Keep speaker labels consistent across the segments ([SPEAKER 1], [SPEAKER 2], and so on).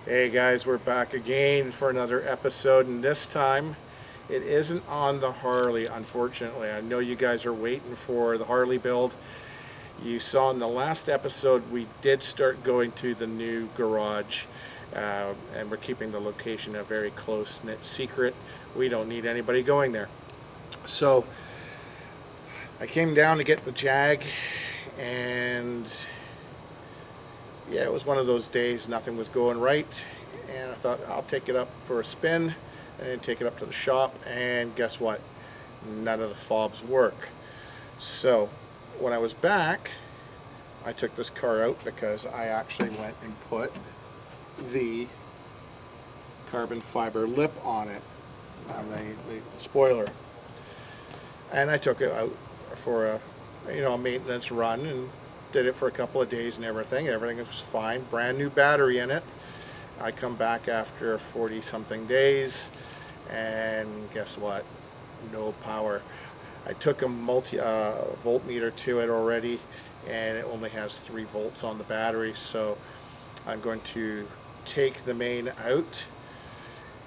[SPEAKER 1] Hey guys, we're back again for another episode, and this time it isn't on the Harley, unfortunately. I know you guys are waiting for the Harley build. You saw in the last episode we did start going to the new garage, and we're keeping the location a very close-knit secret. We don't need anybody going there. So I came down to get the Jag, and yeah, it was one of those days, nothing was going right, and I thought I'll take it up for a spin and take it up to the shop, and guess what? None of the fobs work. So when I was back, I took this car out because I actually went and put the carbon fiber lip on it, on the spoiler, and I took it out for a maintenance run and did it for a couple of days and everything was fine. Brand new battery in it. I come back after 40 something days, and guess what? No power. I took a voltmeter to it already, and it only has 3 volts on the battery, so I'm going to take the main out,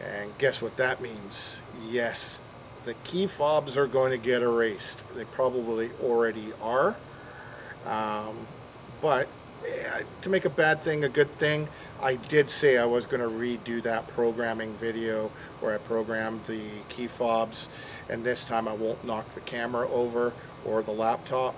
[SPEAKER 1] and guess what that means? Yes, the key fobs are going to get erased. They probably already are. But to make a bad thing a good thing, I did say I was going to redo that programming video where I programmed the key fobs, and this time I won't knock the camera over or the laptop.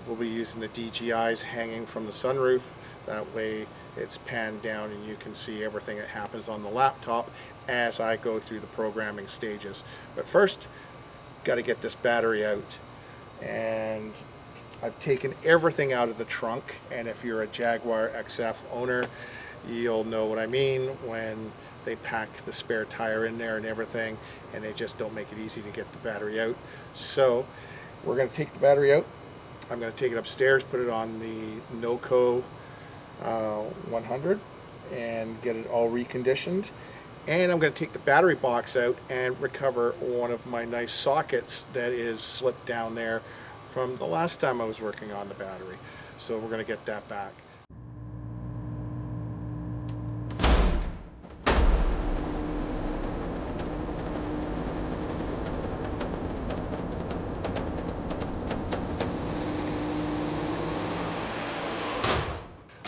[SPEAKER 1] We'll be using the DJIs hanging from the sunroof. That way it's panned down and you can see everything that happens on the laptop as I go through the programming stages. But first, got to get this battery out, and I've taken everything out of the trunk, and if you're a Jaguar XF owner, you'll know what I mean when they pack the spare tire in there and everything, and they just don't make it easy to get the battery out. So we're going to take the battery out. I'm going to take it upstairs, put it on the NOCO 100 and get it all reconditioned. And I'm going to take the battery box out and recover one of my nice sockets that is slipped down there from the last time I was working on the battery. So we're going to get that back.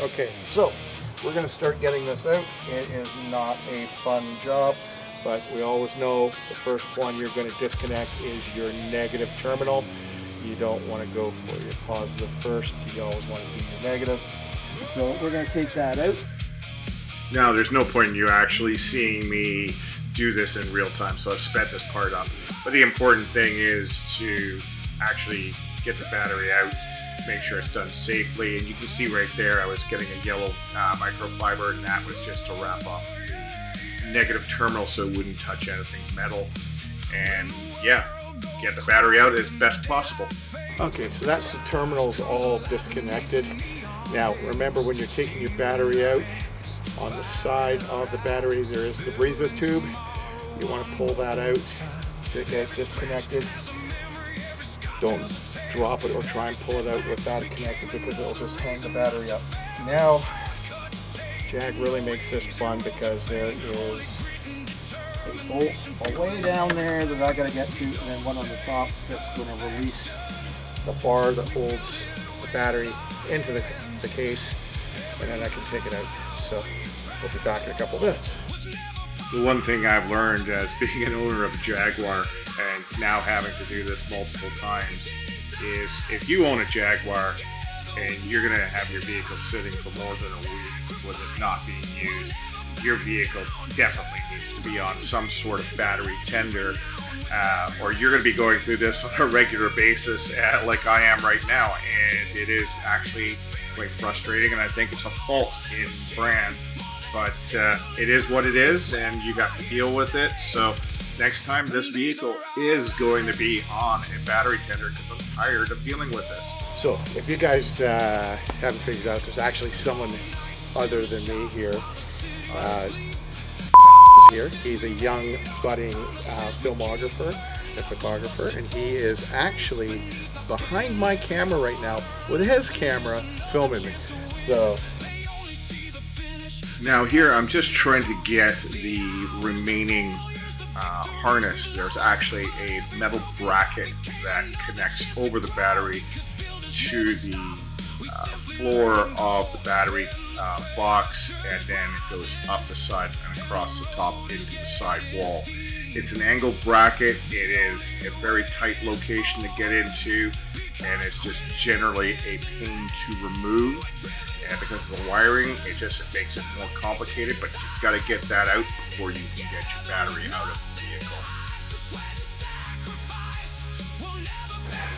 [SPEAKER 1] Okay, so we're going to start getting this out. It is not a fun job, but we always know the first one you're going to disconnect is your negative terminal. You don't want to go for your positive first. You always want to do your negative. So we're going to take that out.
[SPEAKER 2] Now, there's no point in you actually seeing me do this in real time, so I've sped this part up. But the important thing is to actually get the battery out, make sure it's done safely. And you can see right there, I was getting a yellow microfiber, and that was just to wrap up the negative terminal so it wouldn't touch anything metal. And yeah, get the battery out as best possible.
[SPEAKER 1] Okay, so that's the terminals all disconnected. Now, remember when you're taking your battery out, on the side of the battery there is the breather tube. You want to pull that out to get disconnected. Don't drop it or try and pull it out without it connected, because it'll just hang the battery up. Now, Jag really makes this fun because there is a bolt all way down there that I gotta get to, and then one on the top that's gonna release the bar that holds the battery into the case, and then I can take it out. So we'll be back in a couple minutes.
[SPEAKER 2] The one thing I've learned as being an owner of a Jaguar and now having to do this multiple times is if you own a Jaguar and you're going to have your vehicle sitting for more than a week with it not being used, your vehicle definitely needs to be on some sort of battery tender, or you're going to be going through this on a regular basis like I am right now, and it is actually quite frustrating, and I think it's a fault in brand, but it is what it is, and you have to deal with it. So next time this vehicle is going to be on a battery tender, because I'm tired of dealing with this.
[SPEAKER 1] So if you guys haven't figured out, there's actually someone other than me here. Here, he's a young budding filmographer and photographer, and he is actually behind my camera right now with his camera filming me. So
[SPEAKER 2] Now here I'm just trying to get the remaining harness. There's actually a metal bracket that connects over the battery to the floor of the battery box, and then it goes up the side and across the top into the side wall. It's an angled bracket. It is a very tight location to get into, and it's just generally a pain to remove. And because of the wiring, it makes it more complicated, but you've got to get that out before you can get your battery out of the vehicle.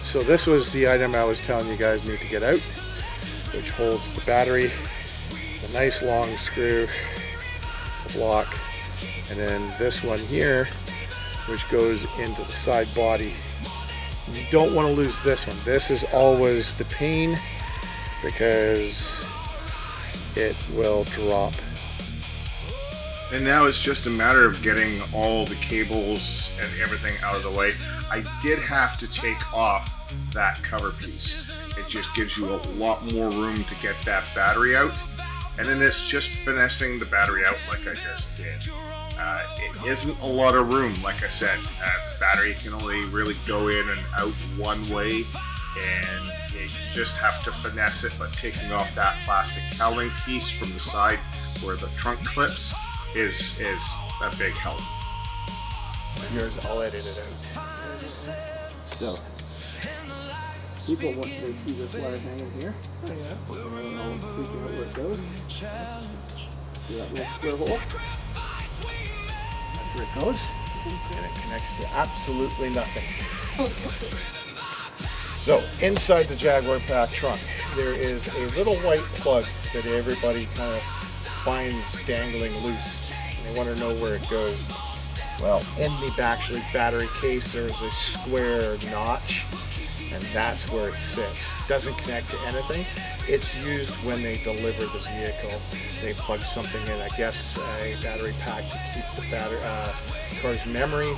[SPEAKER 1] So this was the item I was telling you guys need to get out, which holds the battery, the nice long screw, the block, and then this one here, which goes into the side body. You don't want to lose this one. This is always the pain because it will drop.
[SPEAKER 2] And now it's just a matter of getting all the cables and everything out of the way. I did have to take off that cover piece. It just gives you a lot more room to get that battery out. And then it's just finessing the battery out like I just did. It isn't a lot of room, like I said. The battery can only really go in and out one way, and you just have to finesse it. But taking off that plastic cowling piece from the side where the trunk clips is a big help.
[SPEAKER 1] Yours, I'll edit it out. So, people, once they see this wire hanging here, they'll figure out where it goes. See that little square hole? That's where it goes. And it connects to absolutely nothing. So, inside the Jaguar pack trunk, there is a little white plug that everybody kind of finds dangling loose. And they want to know where it goes. Well, in the actually battery case, there's a square notch, and that's where it sits. It doesn't connect to anything. It's used when they deliver the vehicle. They plug something in, I guess a battery pack to keep the car's memory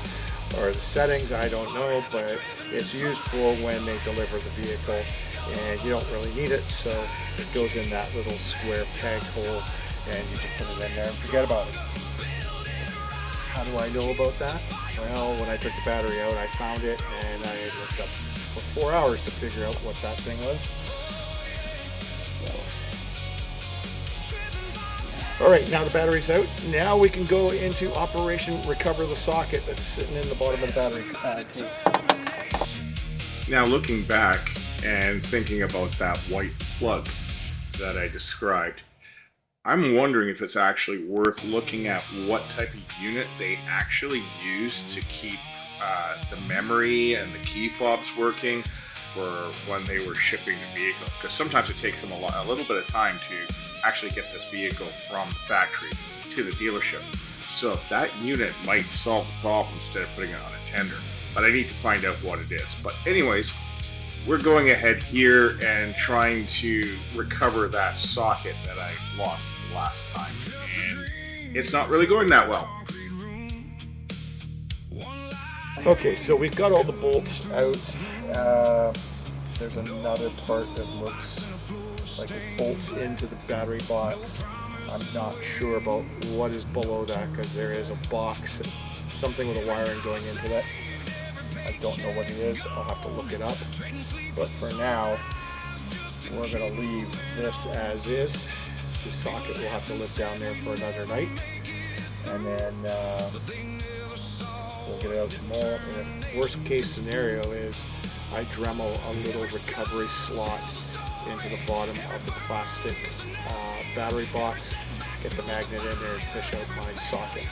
[SPEAKER 1] or the settings, I don't know, but it's used for when they deliver the vehicle, and you don't really need it, so it goes in that little square peg hole, and you just put it in there and forget about it. How do I know about that? Well, when I took the battery out, I found it, and I looked up for 4 hours to figure out what that thing was. So, all right, now the battery's out. Now we can go into Operation Recover the Socket that's sitting in the bottom of the battery case.
[SPEAKER 2] Now looking back and thinking about that white plug that I described, I'm wondering if it's actually worth looking at what type of unit they actually use to keep the memory and the key fobs working for when they were shipping the vehicle. Because sometimes it takes them a little bit of time to actually get this vehicle from the factory to the dealership. So if that unit might solve the problem instead of putting it on a tender. But I need to find out what it is. But anyways, we're going ahead here and trying to recover that socket that I lost the last time, and it's not really going that well.
[SPEAKER 1] Okay, so we've got all the bolts out. There's another part that looks like it bolts into the battery box. I'm not sure about what is below that because there is a box, something with a wiring going into that. I don't know what it is. I'll have to look it up. But for now, we're going to leave this as is. The socket will have to live down there for another night. And then we'll get it out tomorrow. And if worst case scenario is I Dremel a little recovery slot into the bottom of the plastic battery box, get the magnet in there and fish out my socket.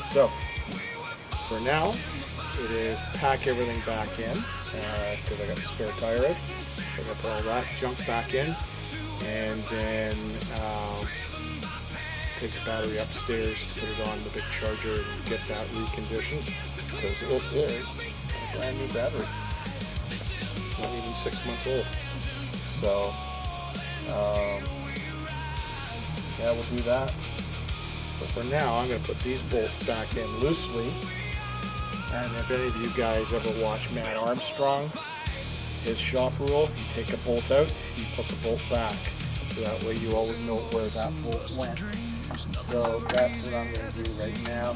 [SPEAKER 1] So, for now, it is pack everything back in because I got the spare tire out. So I'm going to put all that junk back in, and then take the battery upstairs to put it on the big charger and get that reconditioned because it is a brand new battery. It's not even 6 months old. So, yeah, we'll do that. But for now, I'm going to put these bolts back in loosely. And if any of you guys ever watch Matt Armstrong, his shop rule, you take a bolt out, you put the bolt back. So that way you always know where that bolt went. So that's what I'm going to do right now.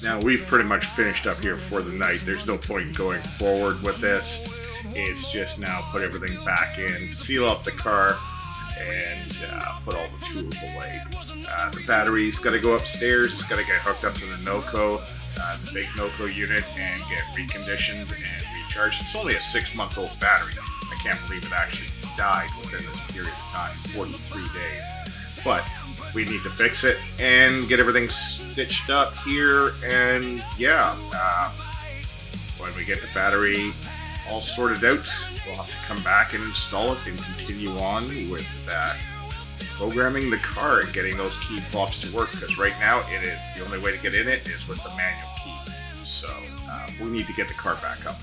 [SPEAKER 2] Now we've pretty much finished up here for the night. There's no point going forward with this. It's just now put everything back in, seal up the car, and put all the tools away. The battery's got to go upstairs. It's got to get hooked up to the NOCO, the big NOCO unit, and get reconditioned and recharged. It's only a 6-month-old battery. I can't believe it actually died within this period of time, 43 days. But we need to fix it and get everything stitched up here. And yeah, when we get the battery all sorted out, we'll have to come back and install it and continue on with programming the car and getting those key fobs to work, because right now it is the only way to get in it is with the manual key. So we need to get the car back up.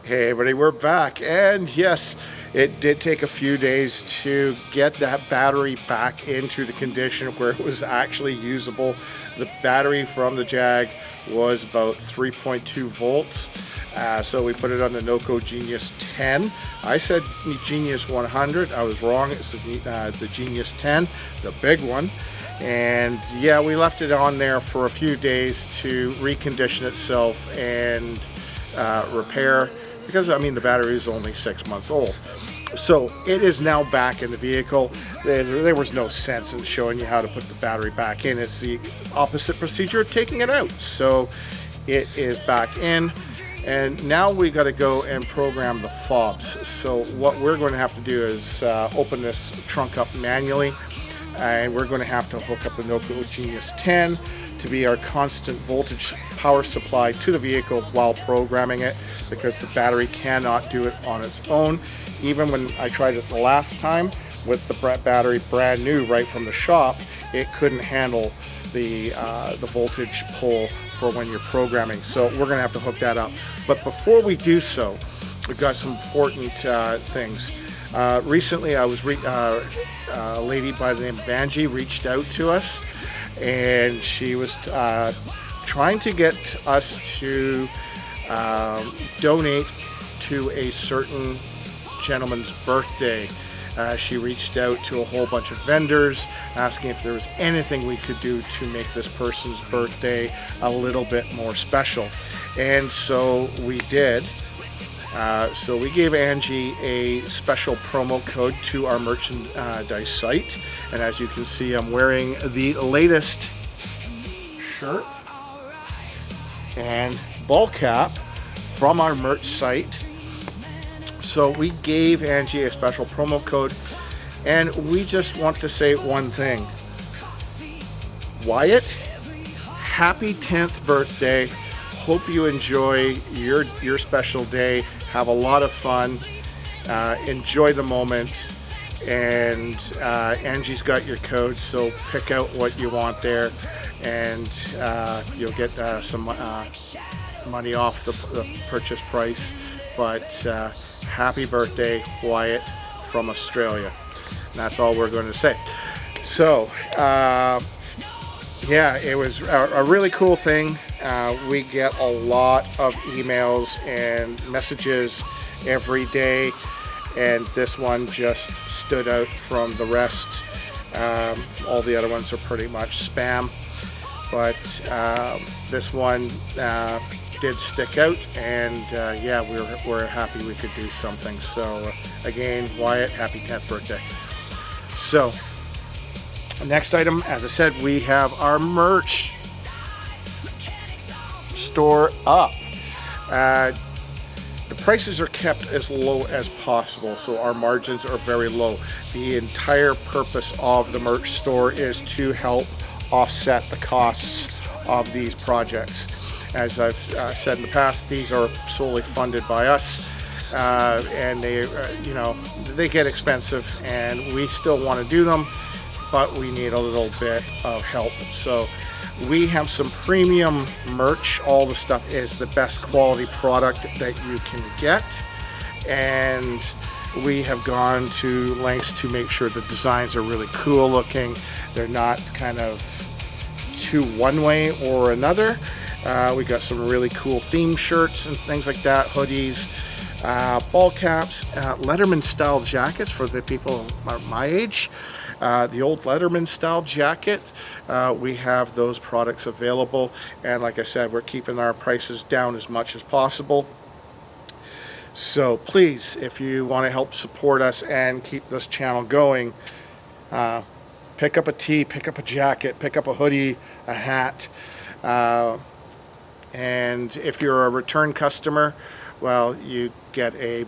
[SPEAKER 1] Hey everybody, we're back, and yes, it did take a few days to get that battery back into the condition where it was actually usable. The battery from the Jag was about 3.2 volts, so we put it on the NOCO Genius 10. I said Genius 100, I was wrong, it's the Genius 10, the big one. And yeah, we left it on there for a few days to recondition itself and repair, because I mean the battery is only 6 months old. So it is now back in the vehicle. There was no sense in showing you how to put the battery back in. It's the opposite procedure of taking it out. So it is back in, and now we got to go and program the fobs. So what we're going to have to do is open this trunk up manually, and we're going to have to hook up the NOCO Genius 10 to be our constant voltage power supply to the vehicle while programming it, because the battery cannot do it on its own. Even when I tried it the last time with the battery brand new right from the shop, it couldn't handle the voltage pull for when you're programming. So we're going to have to hook that up. But before we do so, we've got some important things. Recently, I was a lady by the name of Angie reached out to us, and she was trying to get us to donate to a certain gentleman's birthday. She reached out to a whole bunch of vendors asking if there was anything we could do to make this person's birthday a little bit more special. And so we did. So we gave Angie a special promo code to our merchandise site. And as you can see, I'm wearing the latest shirt and ball cap from our merch site. So we gave Angie a special promo code, and we just want to say one thing. Wyatt, happy 10th birthday. Hope you enjoy your special day. Have a lot of fun. Enjoy the moment. And Angie's got your code, so pick out what you want there, and you'll get some money off the purchase price. But happy birthday, Wyatt, from Australia. And that's all we're going to say. So, yeah, it was a really cool thing. We get a lot of emails and messages every day, and this one just stood out from the rest. All the other ones are pretty much spam, but this one did stick out, and yeah, we're happy we could do something. So again, Wyatt, happy 10th birthday. So next item, as I said, we have our merch store up. The prices are kept as low as possible, so our margins are very low. The entire purpose of the merch store is to help offset the costs of these projects. As I've said in the past, these are solely funded by us, and they get expensive, and we still want to do them, but we need a little bit of help. So we have some premium merch. All the stuff is the best quality product that you can get, and we have gone to lengths to make sure the designs are really cool looking. They're not kind of too one way or another. We got some really cool theme shirts and things like that, hoodies, ball caps, Letterman style jackets for the people my age. The old Letterman style jacket, we have those products available, and like I said, we're keeping our prices down as much as possible. So please, if you want to help support us and keep this channel going, pick up a tee, pick up a jacket, pick up a hoodie, a hat, and if you're a return customer, well, you get a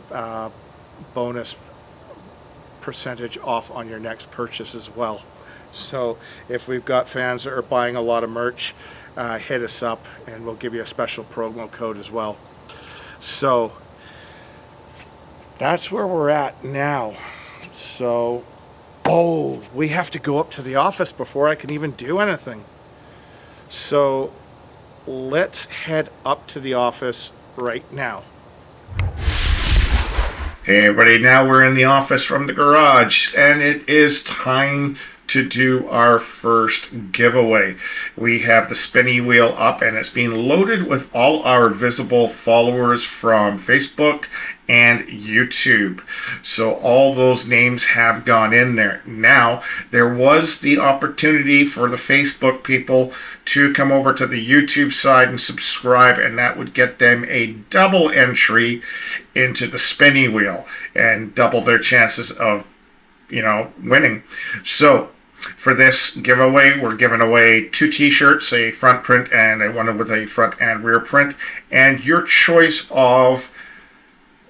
[SPEAKER 1] bonus percentage off on your next purchase as well. So if we've got fans that are buying a lot of merch, hit us up and we'll give you a special promo code as well. So that's where we're at now. So, oh, we have to go up to the office before I can even do anything. So let's head up to the office right now.
[SPEAKER 2] Hey everybody, now we're in the office from the garage, and it is time to do our first giveaway. We have the spinny wheel up, and it's being loaded with all our visible followers from Facebook and YouTube. So all those names have gone in there. Now, there was the opportunity for the Facebook people to come over to the YouTube side and subscribe, and that would get them a double entry into the spinny wheel and double their chances of, winning. So for this giveaway, we're giving away 2 t-shirts, a front print and one with a front and rear print, and your choice of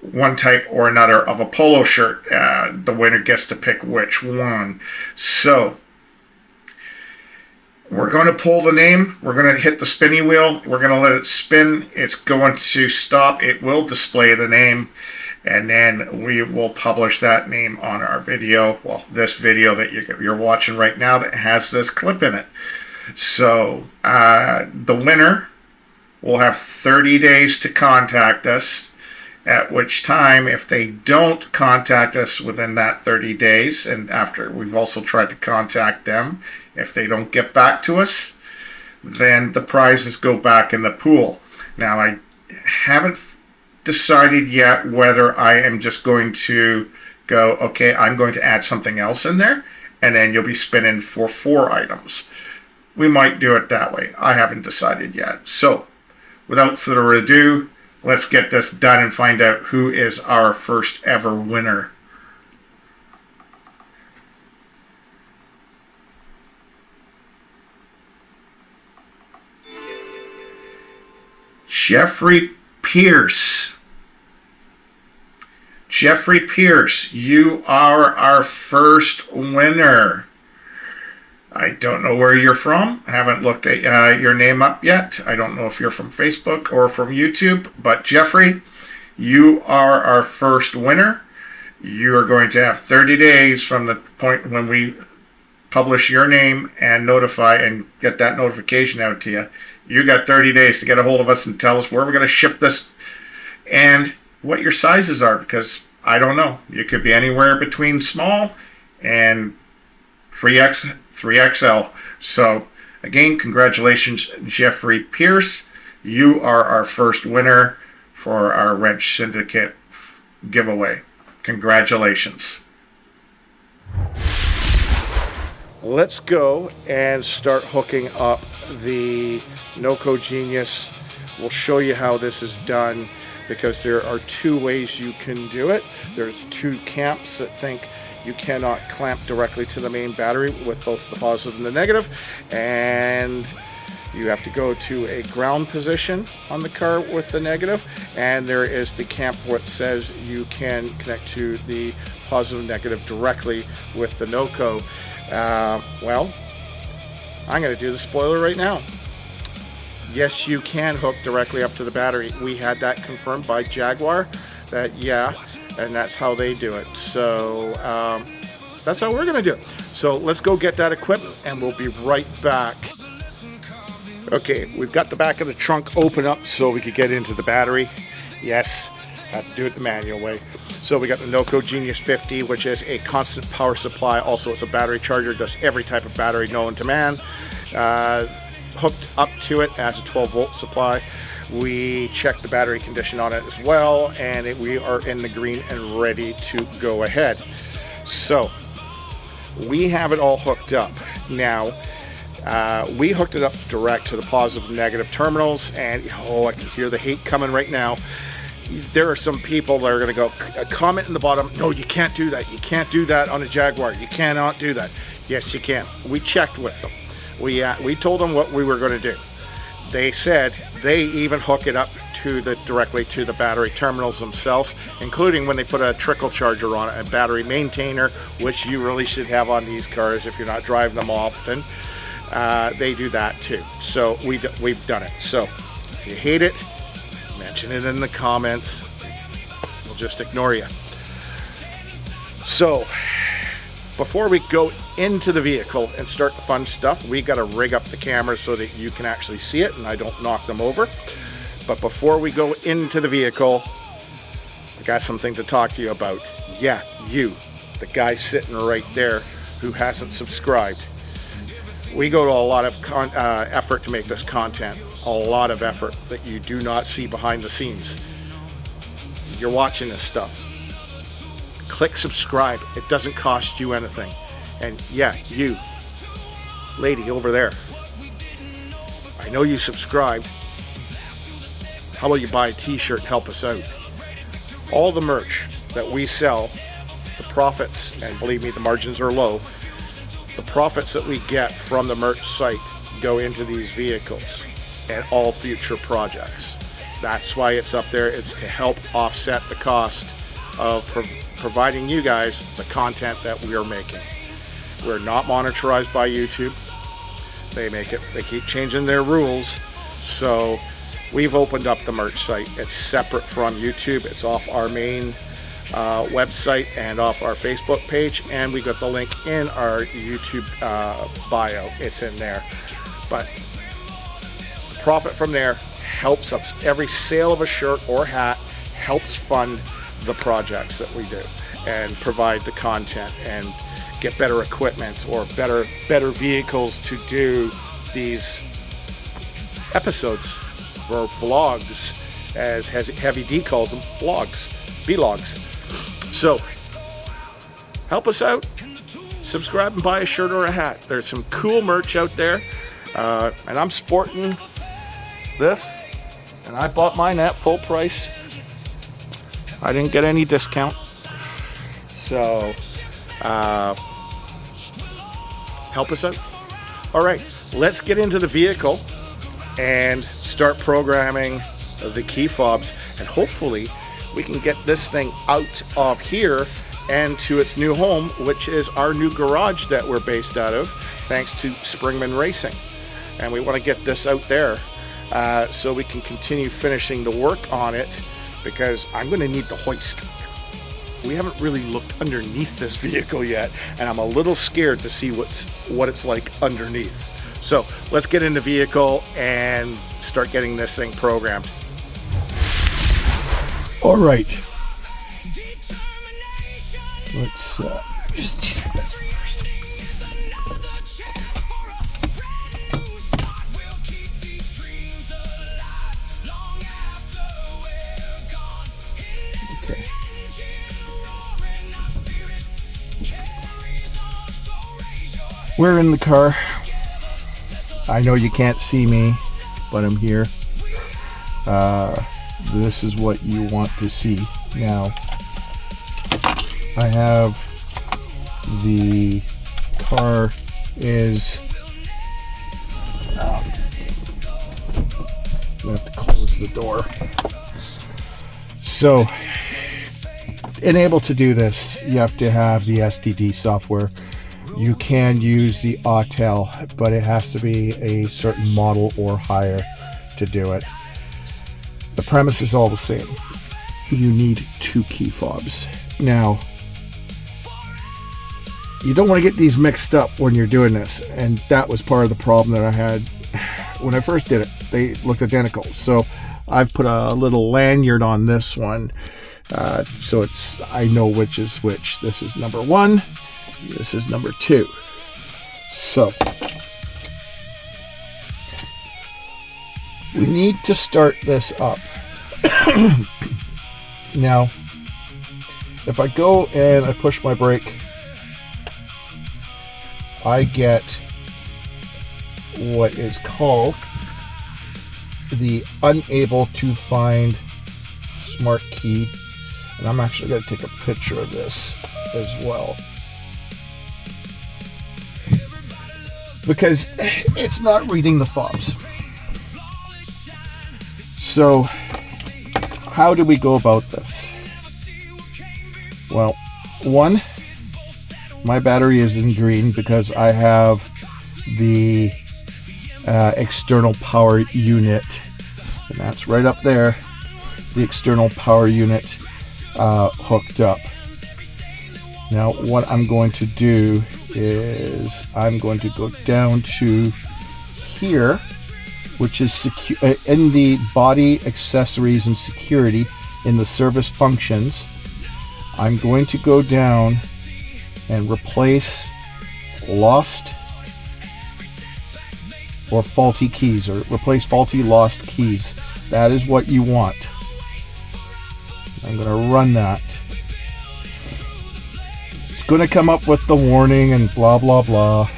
[SPEAKER 2] one type or another of a polo shirt. The winner gets to pick which one. So we're going to pull the name. We're going to hit the spinny wheel. We're going to let it spin. It's going to stop. It will display the name, and then we will publish that name on our video. Well, this video that you're watching right now that has this clip in it. So the winner will have 30 days to contact us, at which time, if they don't contact us within that 30 days, and after we've also tried to contact them, if they don't get back to us, then the prizes go back in the pool. Now, I haven't decided yet whether I am just going to go, okay, I'm going to add something else in there, and then you'll be spinning for 4 items. We might do it that way. I haven't decided yet. So, without further ado, let's get this done and find out who is our first ever winner. Jeffrey Pierce. Jeffrey Pierce, you are our first winner. I don't know where you're from. I haven't looked at your name up yet. I don't know if you're from Facebook or from YouTube, but Jeffrey, you are our first winner. You are going to have 30 days from the point when we publish your name and notify and get that notification out to you. You got 30 days to get a hold of us and tell us where we're going to ship this and what your sizes are, because I don't know. You could be anywhere between small and 3XL. So again, congratulations, Jeffrey Pierce. You are our first winner for our Wrenched Syndicate giveaway. Congratulations.
[SPEAKER 1] Let's go and start hooking up the NoCo Genius. We'll show you how this is done, because there are 2 ways you can do it. There's 2 camps that think you cannot clamp directly to the main battery with both the positive and the negative, and you have to go to a ground position on the car with the negative, and there is the camp what says you can connect to the positive and negative directly with the NoCo. Well, I'm going to do the spoiler right now. Yes, you can hook directly up to the battery. We had that confirmed by Jaguar, that and that's how they do it. So that's how we're going to do it. So let's go get that equipment and we'll be right back. Okay, we've got the back of the trunk open up so we could get into the battery. Yes, have to do it the manual way. So we got the Noco Genius 50, which is a constant power supply. Also, it's a battery charger, does every type of battery known to man. Hooked up to it as a 12-volt supply. We checked the battery condition on it as well, and we are in the green and ready to go ahead. So we have it all hooked up. Now, we hooked it up direct to the positive and negative terminals, and I can hear the hate coming right now. There are some people that are going to go comment in the bottom, no, you can't do that. You can't do that on a Jaguar. You cannot do that. Yes, you can. We checked with them. We told them what we were going to do. They said they even hook it up directly to the battery terminals themselves, including when they put a trickle charger on it, a battery maintainer, which you really should have on these cars if you're not driving them often. They do that too. So we've done it. So if you hate it, mention it in the comments. We'll just ignore you. So before we go into the vehicle and start the fun stuff, we got to rig up the camera so that you can actually see it and I don't knock them over. But before we go into the vehicle, I got something to talk to you about. Yeah, you, the guy sitting right there who hasn't subscribed. We go to a lot of effort to make this content, a lot of effort that you do not see behind the scenes. You're watching this stuff. Click subscribe. It doesn't cost you anything. And yeah, you, lady over there, I know you subscribed. How about you buy a t-shirt and help us out? All the merch that we sell, the profits, and believe me, the margins are low, the profits that we get from the merch site go into these vehicles and all future projects. That's why it's up there. It's to help offset the cost of providing you guys the content that we are making. We're not monetized by YouTube. They keep changing their rules. So we've opened up the merch site. It's separate from YouTube. It's off our main website and off our Facebook page, and we got the link in our YouTube bio. It's in there. But the profit from there helps us. Every sale of a shirt or hat helps fund the projects that we do and provide the content and get better equipment or better vehicles to do these episodes or vlogs, as Heavy D calls them, vlogs. So help us out. Subscribe and buy a shirt or a hat. There's some cool merch out there, and I'm sporting this, and I bought mine at full price. I didn't get any discount. So help us out. All right, let's get into the vehicle and start programming the key fobs, and hopefully we can get this thing out of here and to its new home, which is our new garage that we're based out of, thanks to Springman Racing. And we want to get this out there so we can continue finishing the work on it, because I'm going to need the hoist. We haven't really looked underneath this vehicle yet, and I'm a little scared to see what it's like underneath. So let's get in the vehicle and start getting this thing programmed. All right. Let's just check this first. Okay. We're in the car. I know you can't see me, but I'm here. This is what you want to see. Now, I have the car is I have to close the door. So, able to do this, you have to have the SDD software. You can use the Autel, but it has to be a certain model or higher to do it. The premise is all the same. You need 2 key fobs. Now, you don't want to get these mixed up when you're doing this, and that was part of the problem that I had when I first did it. They looked identical. So I've put a little lanyard on this one So I know which is which. This is number 1. This is number 2. So we need to start this up. Now, if I go and I push my brake, I get what is called the unable to find smart key. And I'm actually going to take a picture of this as well, because it's not reading the fobs. So how do we go about this? Well, 1, my battery is in green because I have the external power unit, and that's right up there, the external power unit hooked up. Now what I'm going to do is I'm going to go down to here, which is in the body accessories and security, in the service functions. I'm going to go down and replace lost or faulty keys, or replace faulty lost keys. That is what you want. I'm going to run that. It's going to come up with the warning and blah blah blah,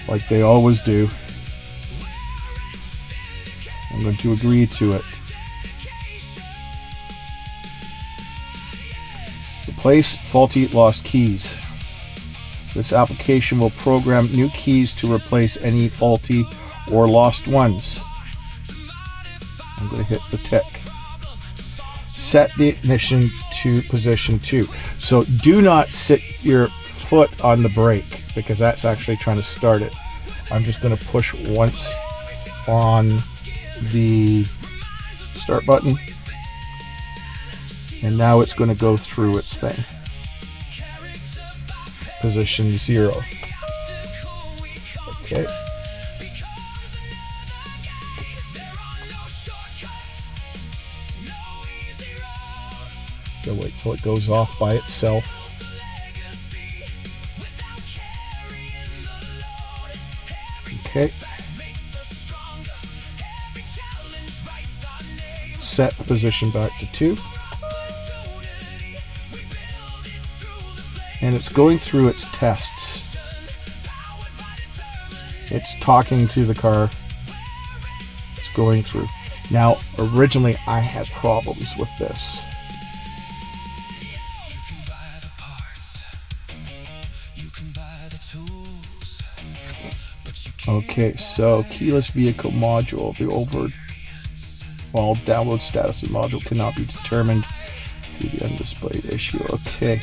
[SPEAKER 1] like they always do. I'm going to agree to it. Replace faulty lost keys. This application will program new keys to replace any faulty or lost ones. I'm going to hit the tick. Set the ignition to position 2. So do not sit your foot on the brake, because that's actually trying to start it. I'm just going to push once on the start button, and now it's going to go through its thing. Position 0. Okay. So wait till it goes off by itself. Okay. Set the position back to 2. And it's going through its tests. It's talking to the car. It's going through. Now, originally I had problems with this. Okay, so keyless vehicle module, the overall download status of the module cannot be determined due to the undisplayed issue. Okay,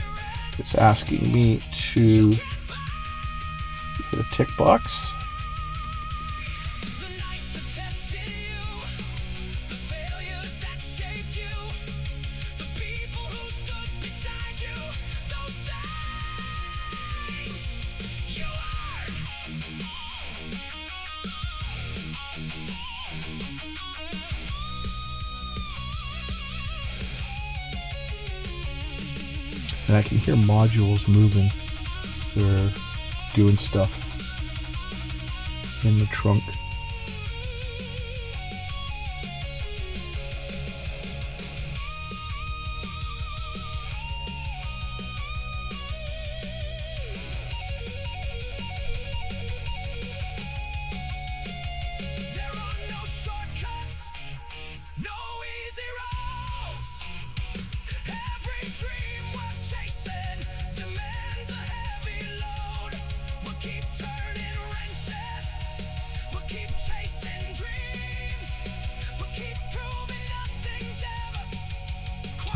[SPEAKER 1] it's asking me to hit a tick box. And I can hear modules moving. They're doing stuff in the trunk.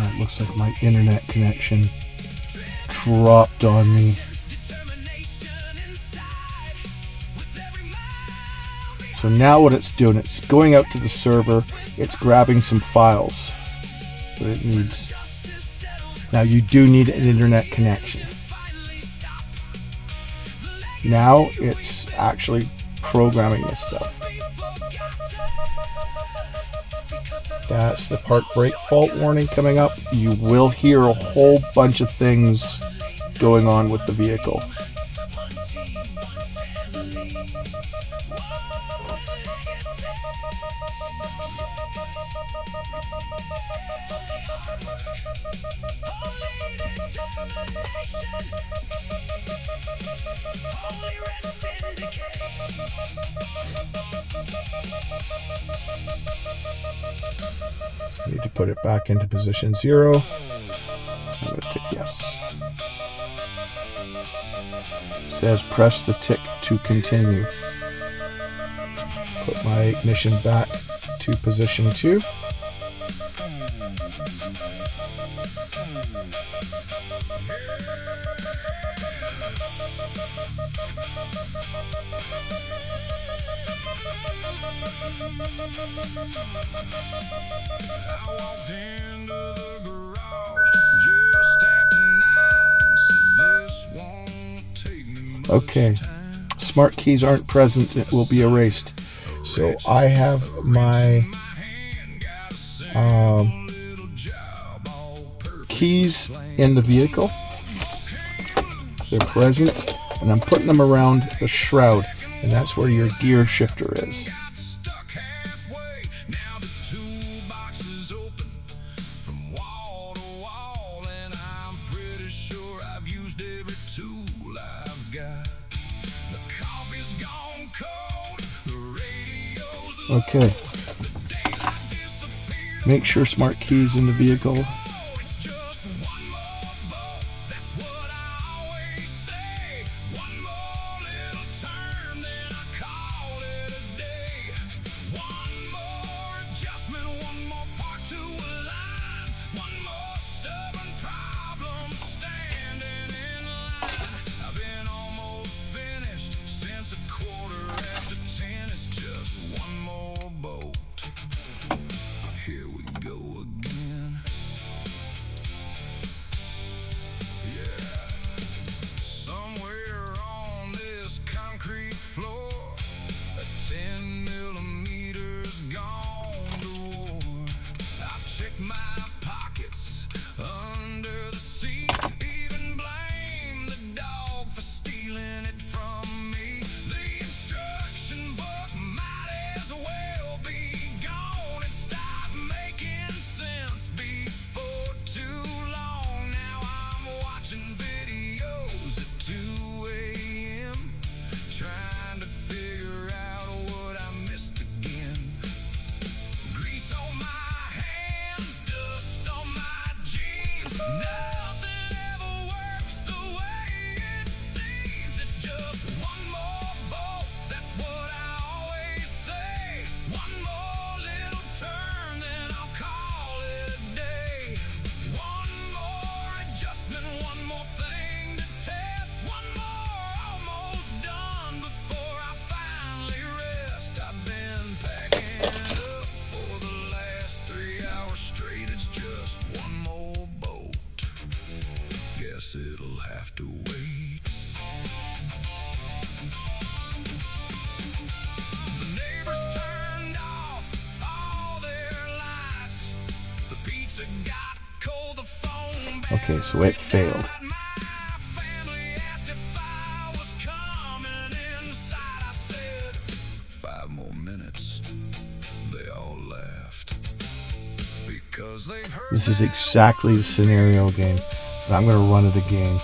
[SPEAKER 1] It looks like my internet connection dropped on me. So now what it's doing, it's going out to the server, it's grabbing some files that it needs. Now you do need an internet connection. Now it's actually programming this stuff. That's the park brake fault warning coming up. You will hear a whole bunch of things going on with the vehicle. I need to put it back into position 0. I'm going to tick yes. It says press the tick to continue. Put my ignition back to position 2. Okay, smart keys aren't present, it will be erased. So I have my keys in the vehicle. They're present, and I'm putting them around the shroud, and that's where your gear shifter is. Okay. Make sure smart keys in the vehicle.
[SPEAKER 3] It'll have to wait. The neighbors turned off all their lights. The pizza got cold, the phone.
[SPEAKER 1] Okay, so it failed.
[SPEAKER 3] My family asked if I was coming inside. I said 5 more minutes. They all laughed because they've heard.
[SPEAKER 1] This is exactly the scenario game. I'm going to run it again.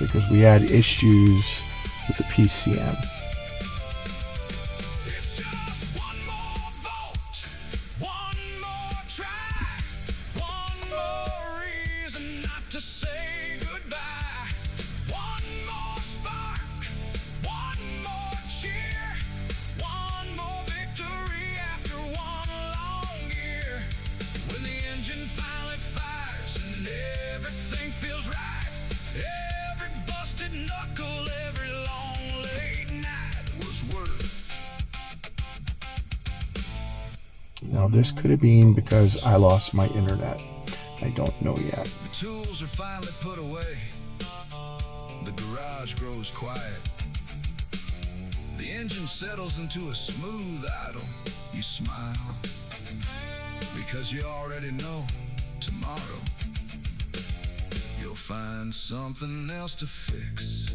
[SPEAKER 1] Because we had issues with the PCM.
[SPEAKER 3] When the engine finally fires and everything feels right.
[SPEAKER 1] Now this could have been because I lost my internet. I don't know yet.
[SPEAKER 3] The tools are finally put away. The garage grows quiet. The engine settles into a smooth idle. You smile because you already know tomorrow you'll find something else to fix,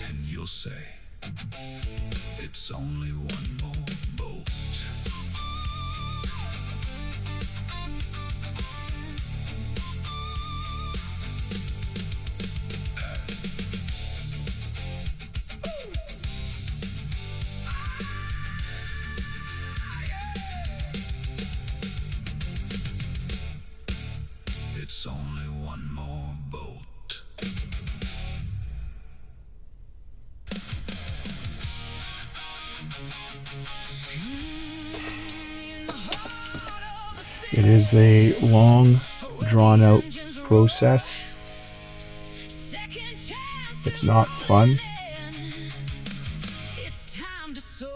[SPEAKER 3] and you'll say it's only one more bolt. It's only one more bolt.
[SPEAKER 1] It is a long, drawn-out process. It's not fun.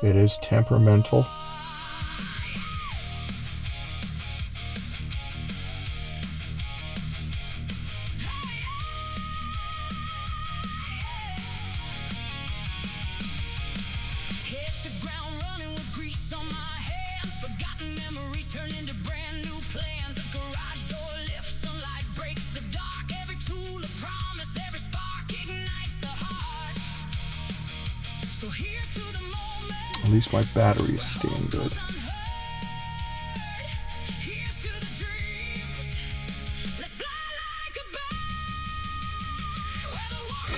[SPEAKER 1] It is temperamental. At least my battery is staying good.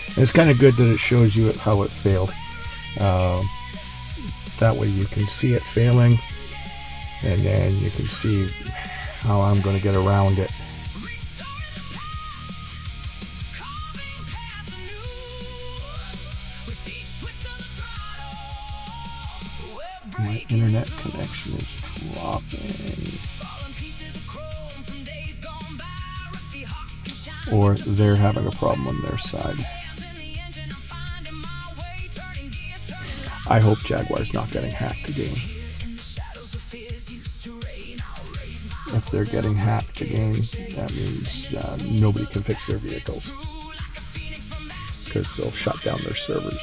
[SPEAKER 1] And it's kind of good that it shows you how it failed. That way you can see it failing, and then you can see how I'm going to get around it. My internet connection is dropping. Or they're having a problem on their side. I hope Jaguar's not getting hacked again. If they're getting hacked again, that means nobody can fix their vehicles, because they'll shut down their servers.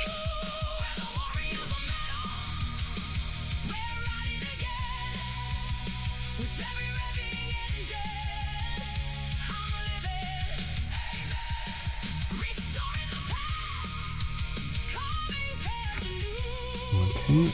[SPEAKER 1] Okay.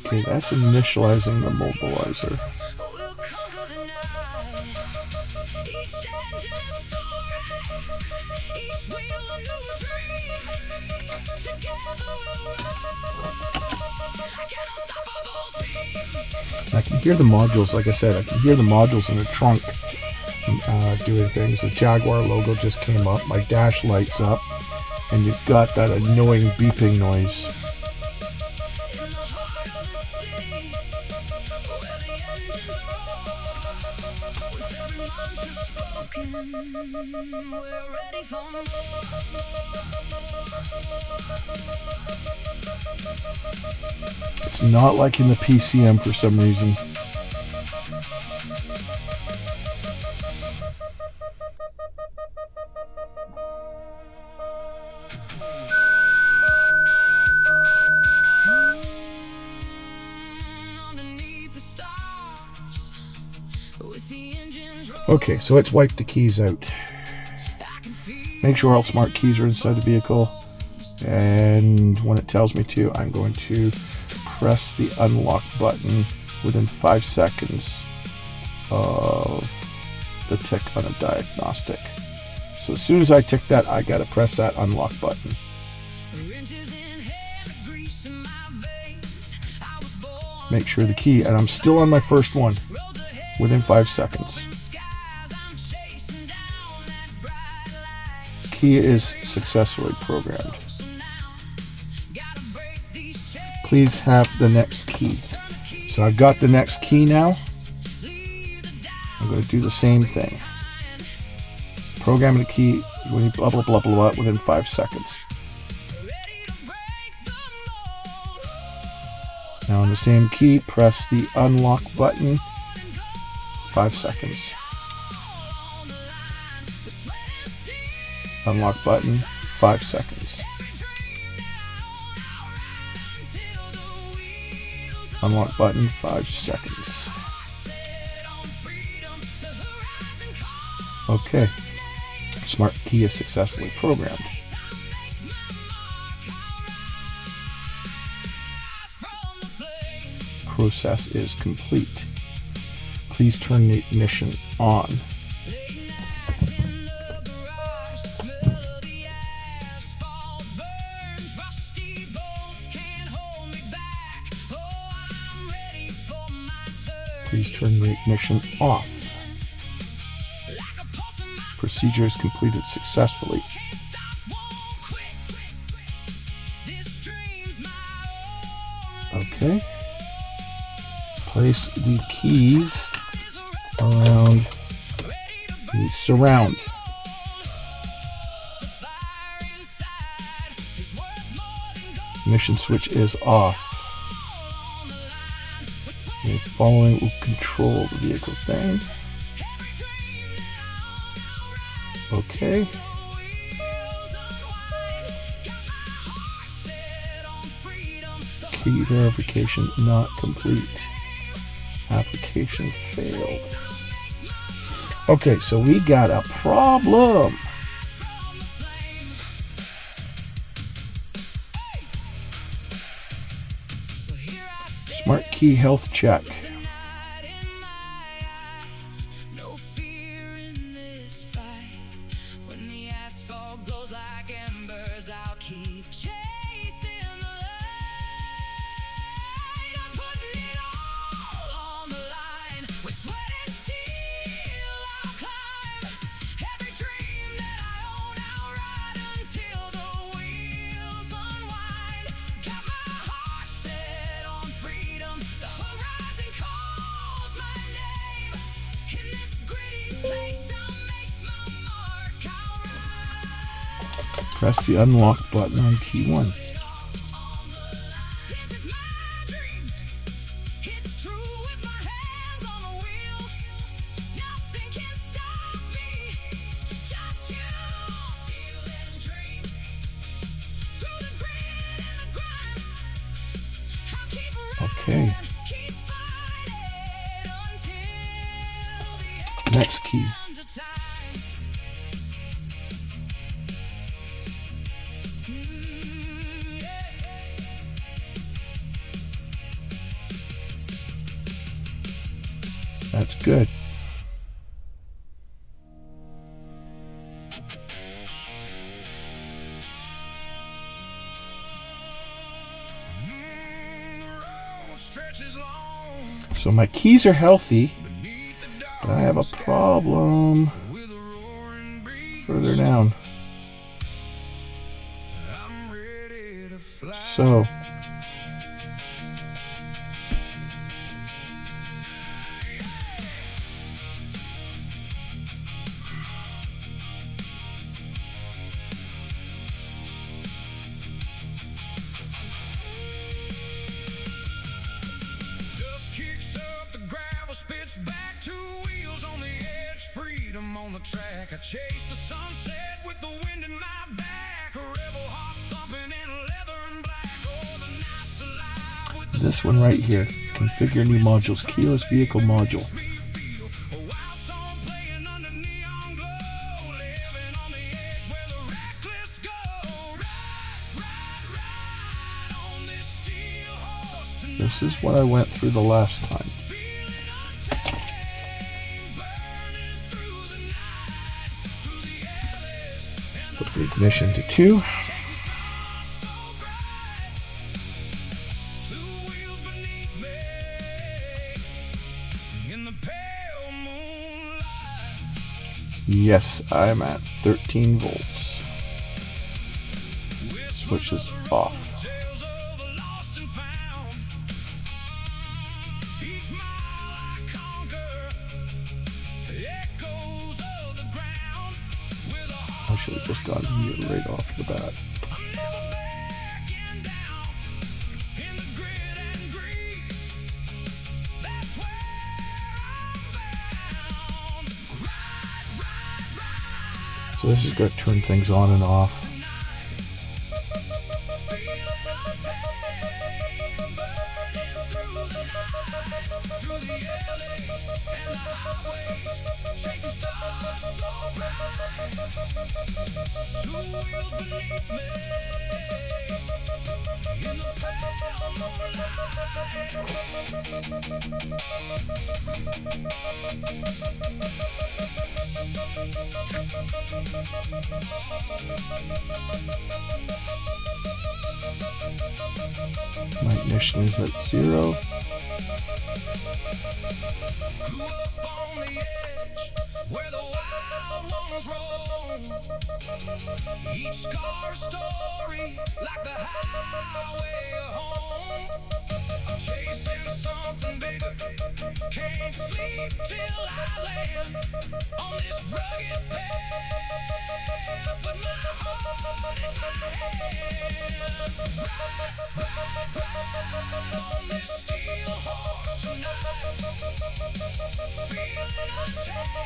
[SPEAKER 1] Okay, that's initializing the mobilizer. I can hear the modules, like I said, I can hear the modules in the trunk doing things. The Jaguar logo just came up, my dash lights up, and you've got that annoying beeping noise. It's not like in the PCM for some reason. Okay, so let's wipe the keys out. Make sure all smart keys are inside the vehicle, and when it tells me to, I'm going to press the unlock button within 5 seconds of the tick on a diagnostic. So as soon as I tick that, I gotta press that unlock button. Make sure the key, and I'm still on my first one, within 5 seconds. Key is successfully programmed. please have the next key. So I've got the next key now. I'm going to do the same thing. Program the key when you blah blah blah blah blah within 5 seconds. Now on the same key, press the unlock button. 5 seconds. Unlock button. 5 seconds. Unlock button. 5 seconds. Okay. Smart key is successfully programmed. Process is complete. Please turn the ignition on. Please turn the ignition off. Procedure is completed successfully. Okay. Place the keys around the surround. Ignition switch is off. The following will control the vehicle stand. Okay. Key verification not complete. Application failed. Okay, so we got a problem. Smart key health check. Press the unlock button on key 1. Okay. Next key. That's good. So my keys are healthy, but I have a problem further down. So
[SPEAKER 3] I chased the sunset with the wind in my back, a rebel heart thumping in leather and black. Oh, the night's alive with the
[SPEAKER 1] this one right here, configure new modules, keyless vehicle module.
[SPEAKER 3] a wild song playing under neon glow, living on the edge where the reckless go. Ride on this steel horse tonight.
[SPEAKER 1] This is what I went through the last time. Put the ignition to 2. Yes, I'm at 13 volts. Switch is off.
[SPEAKER 4] should have just gone here right off the bat. So this is going to turn things on and off. My ignition is at 0.
[SPEAKER 3] Each scar story like the highway home. I'm chasing something bigger. Can't sleep till I land on this rugged path with my heart in my hand. Ride on this steel horse tonight. Feeling untamed,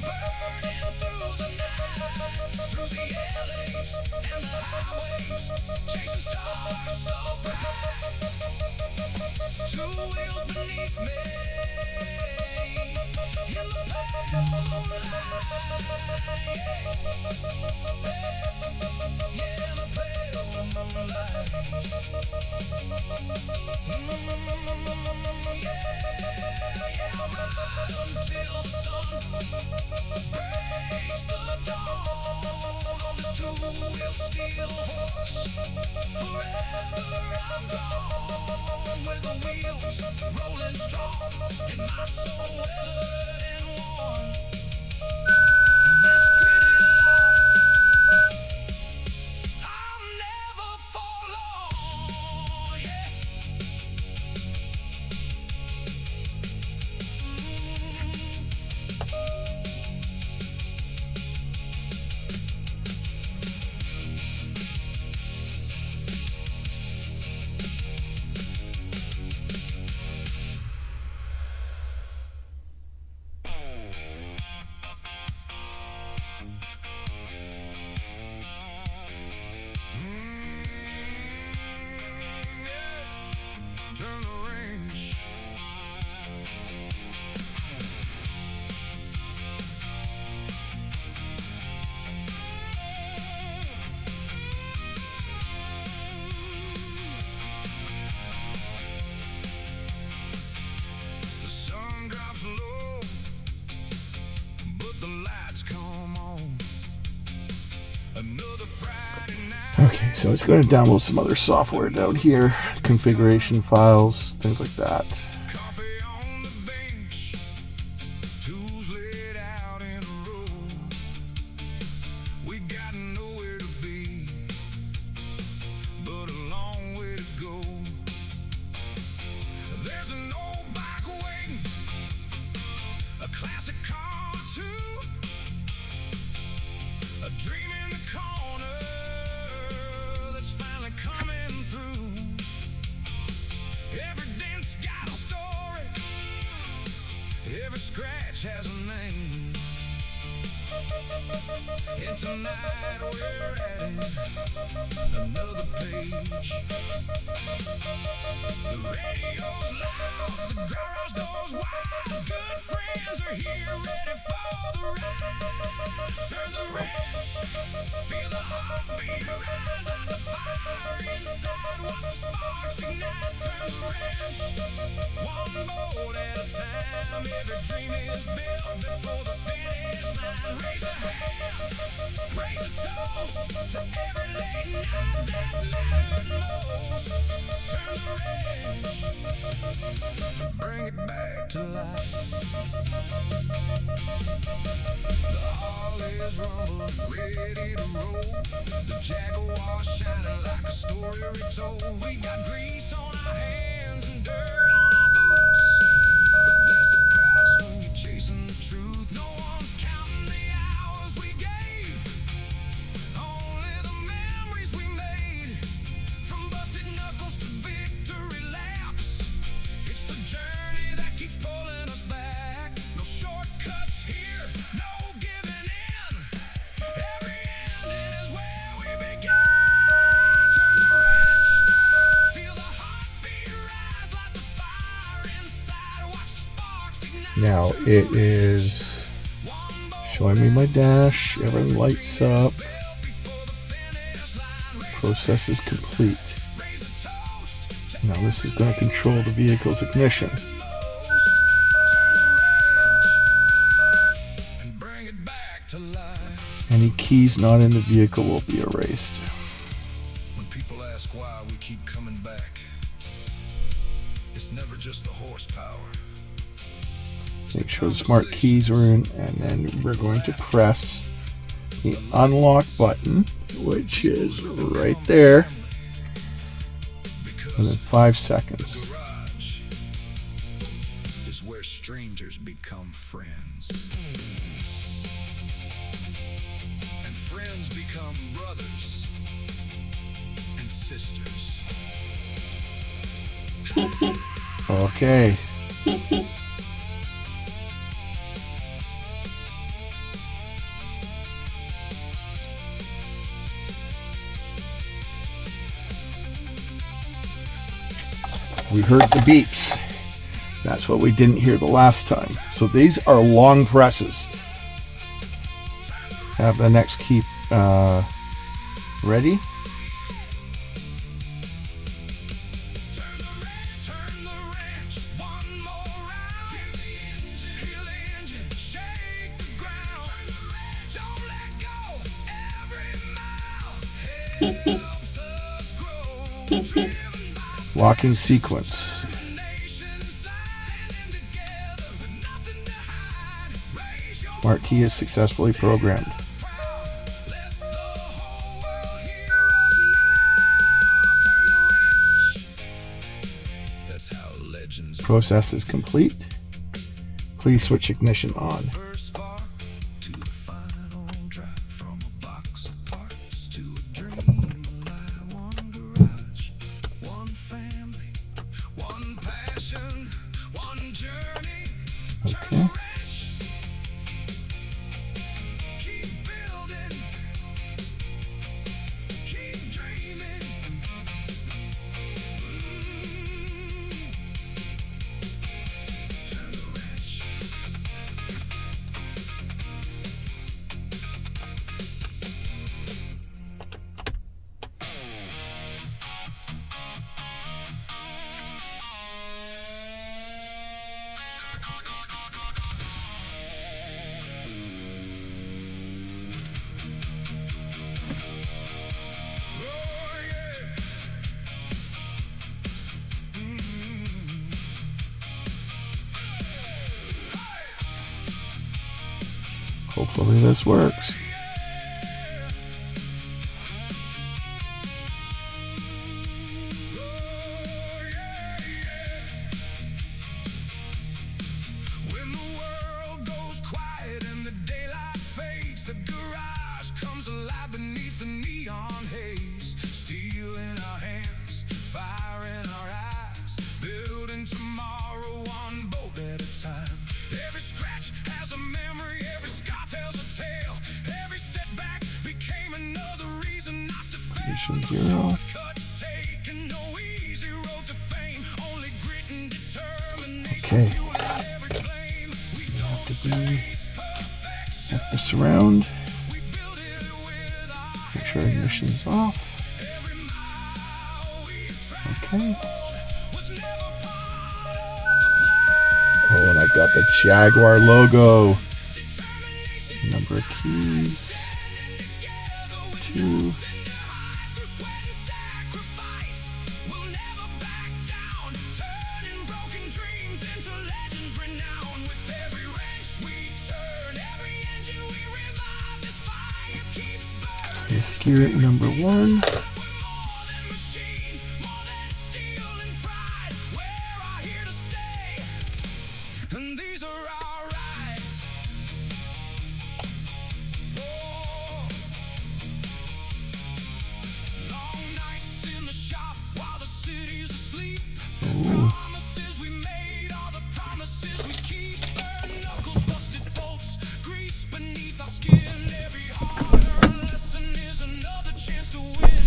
[SPEAKER 3] burning through the night. Through the alleys and the highways, chasing stars so bright. Two wheels beneath me, in the pale moonlight. Yeah, the pale moonlight. Yeah, I'll ride until the sun breaks the dawn. On this two-wheel steel horse, forever I'm gone. With the wheels rolling strong, and my soul weathered and worn. In this gritty life, I'll never forlorn. Yeah. Turn the range. The sun drops low, but the lights come on. Another Friday night.
[SPEAKER 4] Okay, so it's going to download some other software down here, configuration files, things like that.
[SPEAKER 3] Coffee on the bench, tools laid out in a row. We got nowhere to be, but a long way to go. There's an old bike waiting, a classic car too, a dream in the corner that's finally coming through. Every dent's got a story, every scratch has a name. And tonight we're adding another page. The radio's loud, the garage door's wide. Good friends are here, ready for the ride. Turn the wrench, feel the heartbeat rise like the fire inside. Watch the sparks ignite. Turn the wrench, one bolt at a time. Every dream is built before the finish line. Raise a hand, raise a toast to every late night that mattered most. Turn the wrench, bring it back to life. The Harley's rumble, ready to roll. The Jaguar shining like a story retold. We got grease on our hands and dirt on our boots, but that's the price when you're chasing the truth. No one's counting the hours we gave
[SPEAKER 4] Now it is showing me my dash. Everything lights up. Process is complete. Now this is going to control the vehicle's ignition. Any keys not in the vehicle will be erased.
[SPEAKER 3] When people ask why we keep coming back, it's never just the horsepower.
[SPEAKER 4] Make sure the smart keys are in, and then we're going to press the unlock button, which is right there, within 5 seconds.
[SPEAKER 3] Garage is where strangers become friends. And friends become brothers and sisters.
[SPEAKER 4] Okay. We heard the beeps. That's what we didn't hear the last time. So these are long presses. Have the next key ready.
[SPEAKER 3] Turn the wrench, one more round. Feel the engine, shake the ground. Don't let go, every mile helps us grow. Driven by
[SPEAKER 4] Locking sequence.
[SPEAKER 3] the nation, standing together with nothing to hide. Raise your
[SPEAKER 4] Smart key is successfully programmed.
[SPEAKER 3] proud. Let the whole world hear us now. Turn the wrench. That's how legends
[SPEAKER 4] Process is complete. Please switch ignition on.
[SPEAKER 3] first spark to the final drive, from a box of parts to a dream alive. One garage, one family, one passion, one journey.
[SPEAKER 4] Okay.
[SPEAKER 3] Wrench. Keep building, keep dreaming. Turn the wrench. Oh yeah.
[SPEAKER 4] Hopefully this works.
[SPEAKER 3] When the world goes quiet and the daylight fades, the garage comes alive beneath the neon haze. Steel in our hands, fire in our eyes, building tomorrow one bolt at a time. Every scratch has a memory, every scar tells a tale. Every setback became another reason not to fail.
[SPEAKER 4] Ignition 0.
[SPEAKER 3] Cuts taken, no easy road to fame, only grit and determination.
[SPEAKER 4] Okay.
[SPEAKER 3] Every flame we
[SPEAKER 4] Have to
[SPEAKER 3] don't
[SPEAKER 4] be
[SPEAKER 3] chase perfection.
[SPEAKER 4] up this around.
[SPEAKER 3] We build it with our
[SPEAKER 4] Make sure ignition's off.
[SPEAKER 3] every mile we've traveled
[SPEAKER 4] Okay.
[SPEAKER 3] was never part of the plan.
[SPEAKER 4] Oh, and I've got the Jaguar logo.
[SPEAKER 3] Determination
[SPEAKER 4] Number of keys.
[SPEAKER 3] together with
[SPEAKER 4] 2.
[SPEAKER 3] nothing to hide. Through sweat and sacrifice, we'll never back down. Turning broken dreams into legends renowned. With every wrench we turn, every engine we revive, this fire keeps burning.
[SPEAKER 4] This gear at number 1.
[SPEAKER 3] We're more than machines, more than steel and pride. We're here to stay, and these are our rights. Oh. Long nights in the shop while the city's asleep. Promises we made, all the promises we keep. Burn knuckles, busted bolts, grease beneath our skin. Every hard-earned lesson is another chance to win.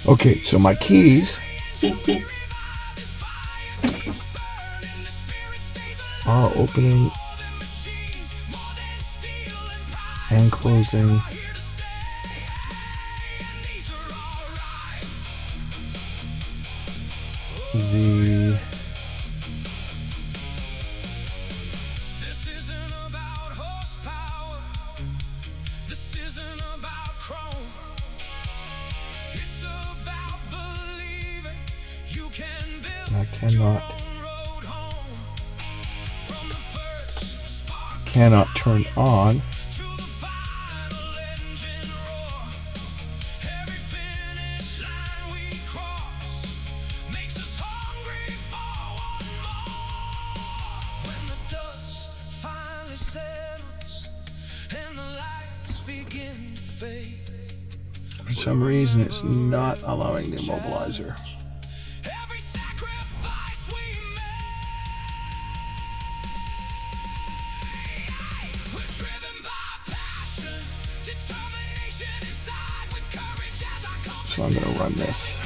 [SPEAKER 4] Okay, so my keys are opening and closing the I cannot turn on for some reason. It's not allowing the immobilizer. So I'm going to run this.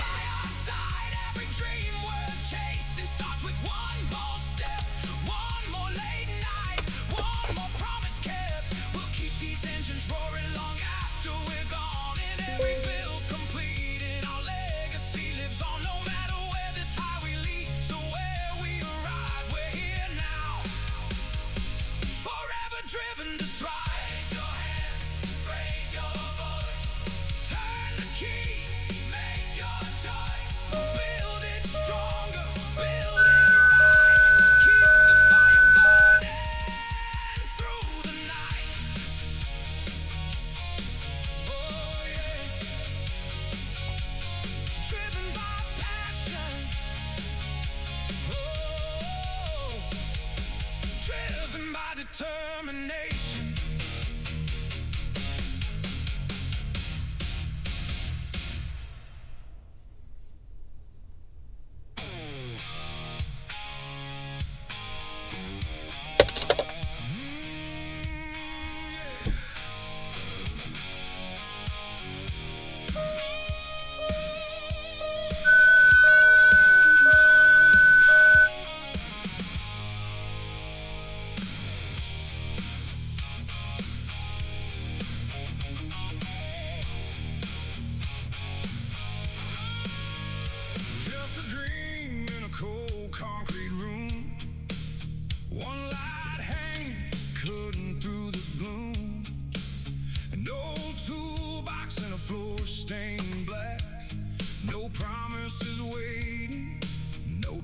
[SPEAKER 3] Determination.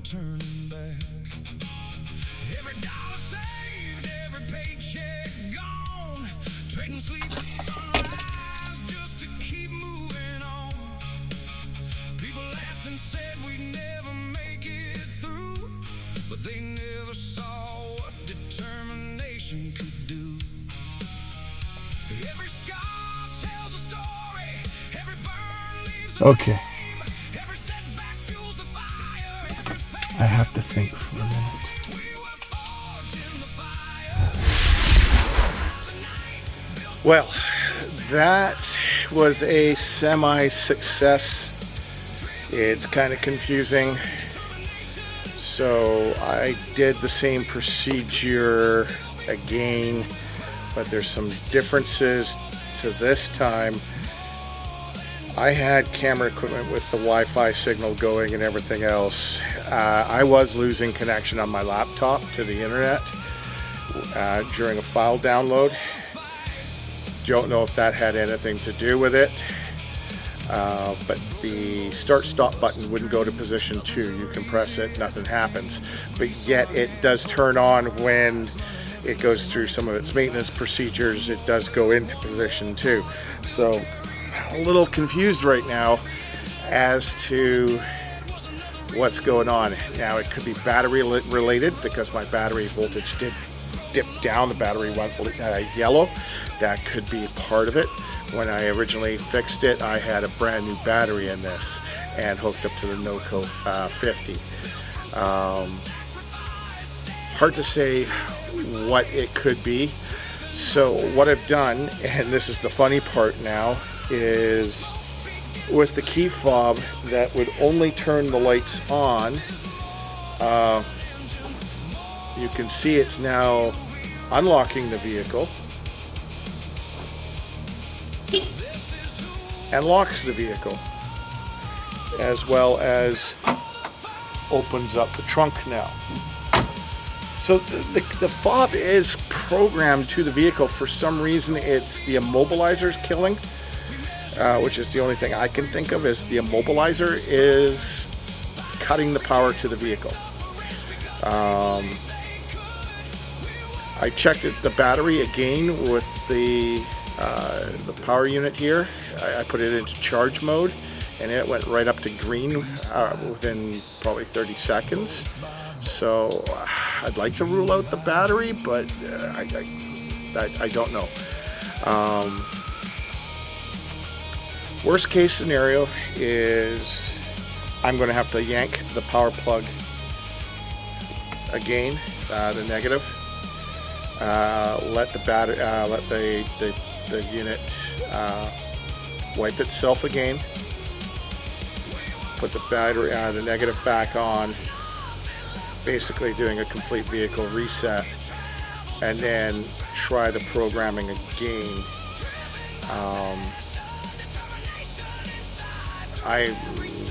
[SPEAKER 3] Turning back. Every dollar saved, every paycheck gone. Trading sleep for sunrise just to keep moving on. People laughed and said we'd never make it through, but they never saw what determination could do. Every scar tells a story, every burn leaves a
[SPEAKER 4] Okay.
[SPEAKER 3] every setback fuels the fire, every
[SPEAKER 4] I have to think for a minute.
[SPEAKER 1] Well, that was a semi-success. It's kind of confusing. So I did the same procedure again, but there's some differences to this time. I had camera equipment with the Wi-Fi signal going and everything else. I was losing connection on my laptop to the internet during a file download. Don't know if that had anything to do with it, but the start-stop button wouldn't go to position 2. You can press it, nothing happens, but yet it does turn on when it goes through some of its maintenance procedures. It does go into position 2. So a little confused right now as to what's going on. Now it could be battery related because my battery voltage did dip down. The battery went yellow. That could be part of it. When I originally fixed it, I had a brand new battery in this and hooked up to the NOCO 50. hard to say what it could be. So what I've done, and this is the funny part now, is with the key fob that would only turn the lights on, you can see it's now unlocking the vehicle and locks the vehicle, as well as opens up the trunk now. So the fob is programmed to the vehicle. For some reason, it's the immobilizer's killing, which is the only thing I can think of, is the immobilizer is cutting the power to the vehicle. I checked the battery again with the power unit here. I put it into charge mode, and it went right up to green within probably 30 seconds. So I'd like to rule out the battery, but I don't know. Worst case scenario is I'm going to have to yank the power plug again, the negative. Let the battery, let the unit wipe itself again. Put the battery, the negative back on. Basically doing a complete vehicle reset, and then try the programming again. I'm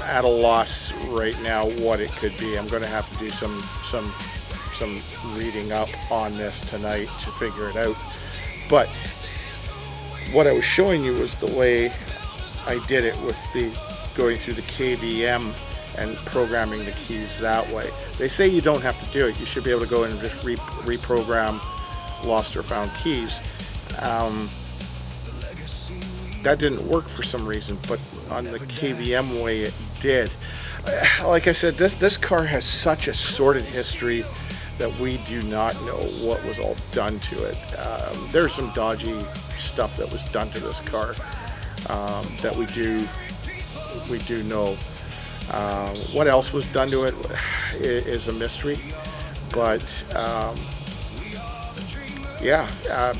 [SPEAKER 1] at a loss right now what it could be. I'm going to have to do some reading up on this tonight to figure it out. But what I was showing you was the way I did it with the going through the KVM and programming the keys that way. They say you don't have to do it. You should be able to go in and just reprogram lost or found keys. That didn't work for some reason, but on the KVM way it did. Like I said, this car has such a sordid history that we do not know what was all done to it. There's some dodgy stuff that was done to this car that we do know. What else was done to it is a mystery, but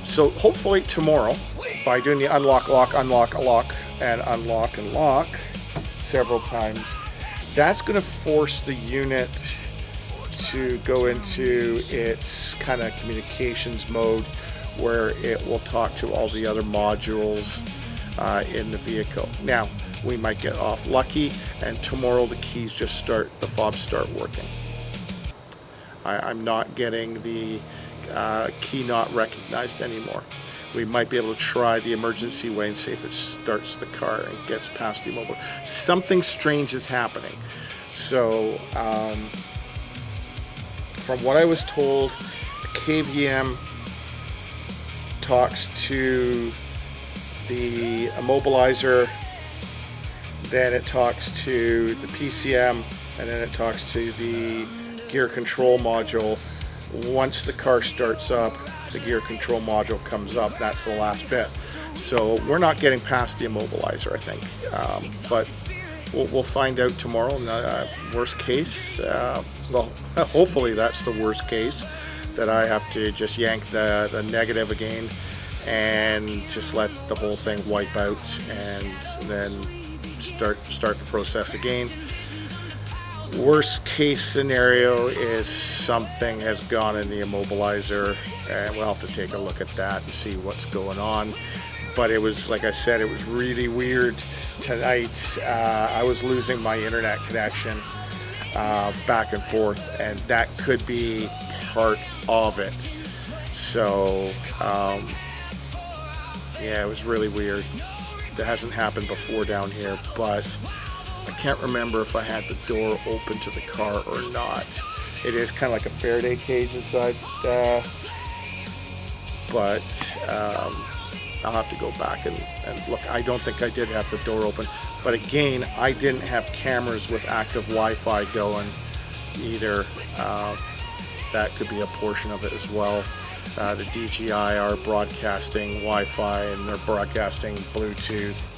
[SPEAKER 1] so hopefully tomorrow, by doing the unlock, lock, unlock, lock, and lock several times, that's going to force the unit to go into its kind of communications mode, where it will talk to all the other modules in the vehicle. Now, we might get off lucky, and tomorrow the keys just start, the fobs start working. I'm not getting the key not recognized anymore. We might be able to try the emergency way and see if it starts the car and gets past the mobile. Something strange is happening. So, from what I was told, KVM talks to the immobilizer, then it talks to the PCM, and then it talks to the gear control module. Once the car starts up, the gear control module comes up. That's the last bit. So we're not getting past the immobilizer, I think. But we'll find out tomorrow. Worst case, hopefully that's the worst case, that I have to just yank the negative again and just let the whole thing wipe out, and then start the process again. Worst case scenario is something has gone in the immobilizer, and we'll have to take a look at that and see what's going on. But it was, like I said, it was really weird tonight. I was losing my internet connection back and forth, and that could be part of it. So yeah, it was really weird. That hasn't happened before down here, but I can't remember if I had the door open to the car or not. It is kind of like a Faraday cage inside, but I'll have to go back and look. I don't think I did have the door open, but again, I didn't have cameras with active Wi-Fi going either. That could be a portion of it as well. The DJI are broadcasting Wi-Fi, and they're broadcasting Bluetooth.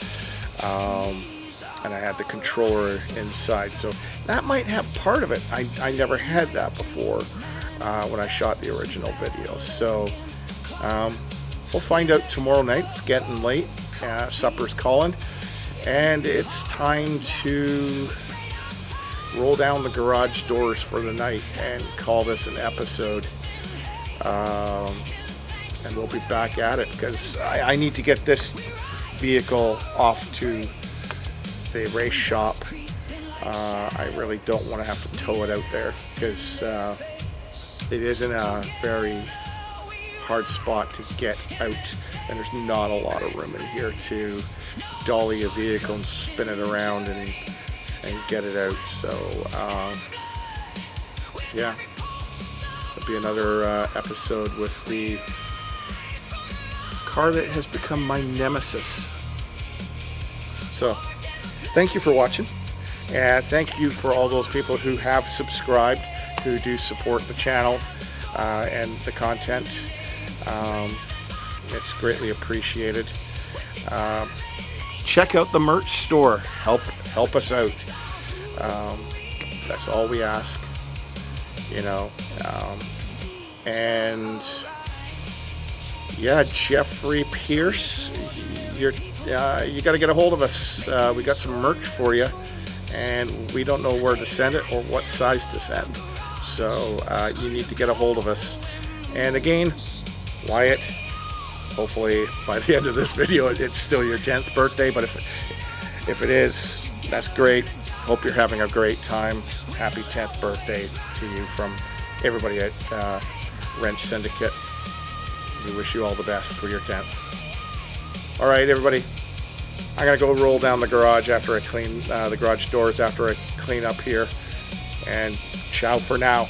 [SPEAKER 1] And I had the controller inside, so that might have part of it. I never had that before. when I shot the original video. So we'll find out tomorrow night. It's getting late. Supper's calling. And it's time to roll down the garage doors for the night and call this an episode. And we'll be back at it because I need to get this vehicle off to the race shop. I really don't want to have to tow it out there because it is in a very hard spot to get out, and there's not a lot of room in here to dolly a vehicle and spin it around and get it out. So yeah, it'll be another episode with the car that has become my nemesis. So thank you for watching, and thank you for all those people who have subscribed, who do support the channel and the content. It's greatly appreciated. Check out the merch store. Help us out. That's all we ask, you know. And yeah, Jeffrey Pierce, you got to get a hold of us. We got some merch for you, and we don't know where to send it or what size to send. So you need to get a hold of us. And again, Wyatt, hopefully by the end of this video it's still your 10th birthday, but if it is, that's great. Hope you're having a great time. Happy 10th birthday to you from everybody at Wrenched Syndicate. We wish you all the best for your 10th. All right, everybody, I'm gonna go roll down the garage after I clean the garage doors after I clean up here, and ciao for now.